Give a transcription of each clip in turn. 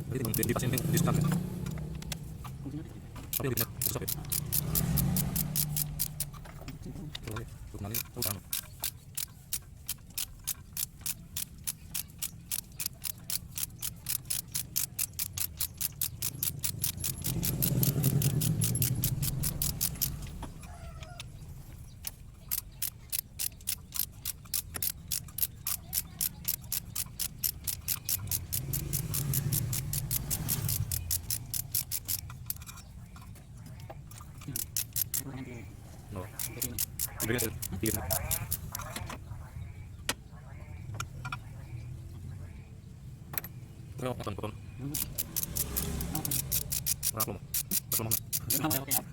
Jadi dipasin di sekitar ya. Tapi lebih susah ya. Tuh nanti utang. No. Jadi sedikit. Kalau akan potong. Berapa mau? Berapa mau?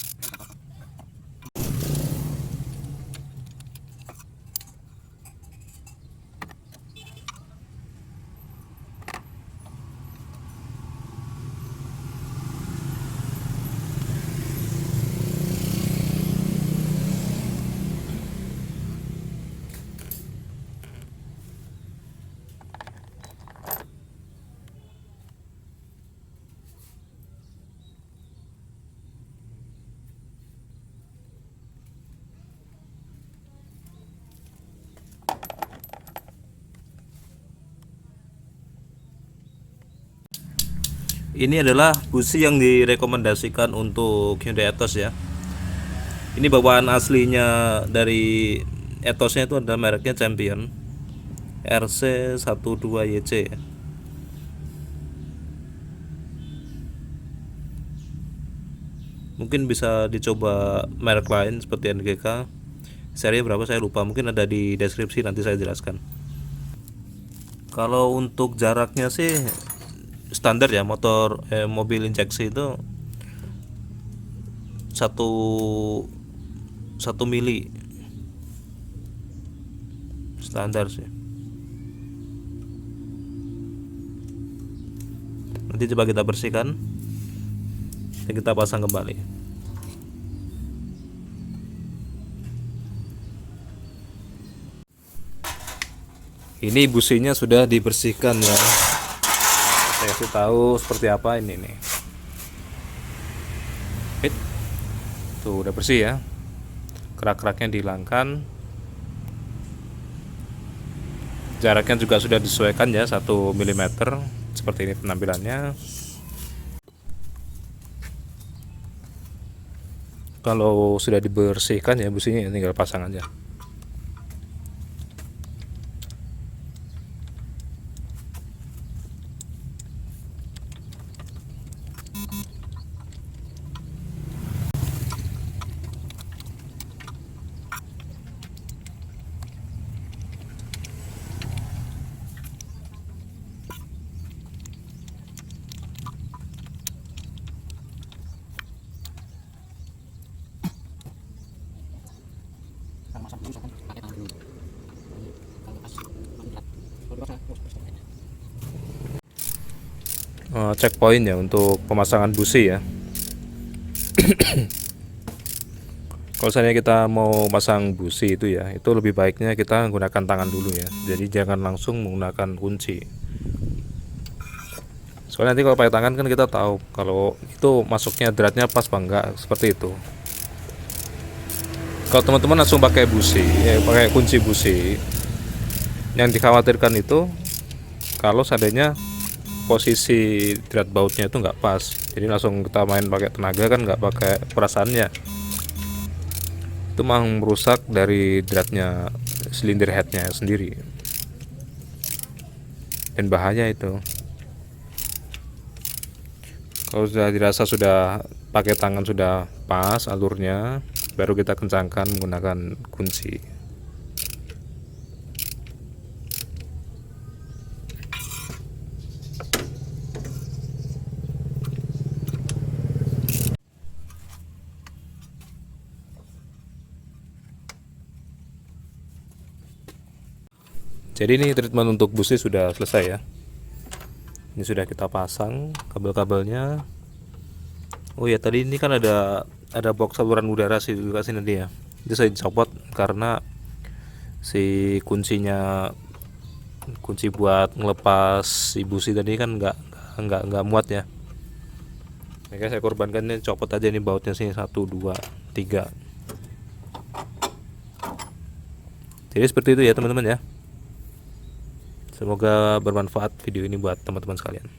Ini adalah busi yang direkomendasikan untuk Hyundai Ethos ya. Ini bawaan aslinya dari Ethosnya itu ada mereknya Champion RC12YC. Mungkin bisa dicoba merek lain seperti NGK. Seri berapa saya lupa, mungkin ada di deskripsi, nanti saya jelaskan. Kalau untuk jaraknya sih standar ya, mobil injeksi itu satu 1 mili standar sih. Nanti coba kita bersihkan dan kita pasang kembali. Ini businya sudah dibersihkan ya. Saya kasih tahu seperti apa ini nih. Tuh udah bersih ya. Kerak-keraknya dihilangkan. Jaraknya juga sudah disesuaikan ya, 1 mm. Seperti ini penampilannya. Kalau sudah dibersihkan ya businya, tinggal pasang aja. Checkpoint ya untuk pemasangan busi ya. Kalau misalnya kita mau pasang busi itu ya, itu lebih baiknya kita menggunakan tangan dulu ya. Jadi jangan langsung menggunakan kunci. Soalnya nanti kalau pakai tangan kan kita tahu kalau itu masuknya dratnya pas apa enggak, seperti itu. Kalau teman-teman langsung pakai busi, pakai kunci busi, yang dikhawatirkan itu kalau seandainya posisi drat bautnya itu nggak pas, jadi langsung kita main pakai tenaga kan nggak pakai perasaannya, itu mah merusak dari dratnya, silinder headnya sendiri, dan bahaya itu. Kalau sudah dirasa sudah pakai tangan sudah pas alurnya, baru kita kencangkan menggunakan kunci. Jadi ini treatment untuk busi sudah selesai ya. Ini sudah kita pasang kabel-kabelnya. Oh ya, tadi ini kan ada box saluran udara sih juga sini nanti ya. Itu saya copot karena si kunci buat ngelepas si busi tadi kan nggak nggak muat ya. Makanya saya korbankan ini, copot aja nih bautnya sini, 1 2 3. Jadi seperti itu ya teman-teman ya. Semoga bermanfaat video ini buat teman-teman sekalian.